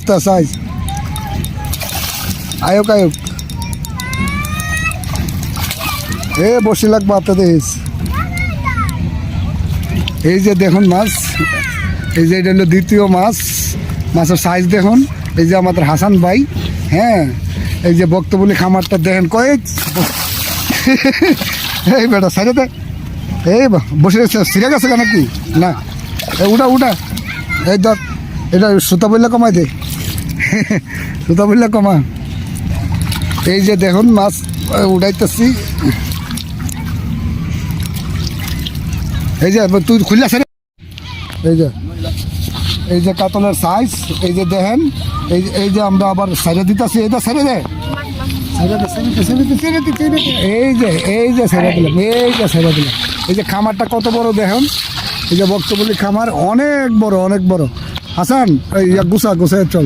তা সাইজ আয়ক আয়ক এ বসে লাগবে আপনাদের দেখিস এই যে দেখুন মাছ এই যে এটা হলো দ্বিতীয় মাছ মাছের সাইজ দেখুন এই যে আমাদের হাসান ভাই হ্যাঁ এই যে বক্তবলী খামারটা দেখেন কয়েক এই বেটা সাইডে দেখ এই বসে সিরে গেছে কেন কি না উঠা উঠা এই ধর এটা সুতা বললে কমাই দে সুতা বললে কমা এই যে দেখুন মাছ উঠাইতেছি এই যে তুই খুললা ছেড়ে এই যে কাতলের সাইজ এই যে দেখেন এই যে আমরা আবার ছেড়ে দিতেছি এটা ছেড়ে দে এই যে ছেড়ে দিলাম এই যে খামারটা কত বড় দেখুন এই যে বক্তবলী খামার অনেক বড় হাসান এই গুছা চল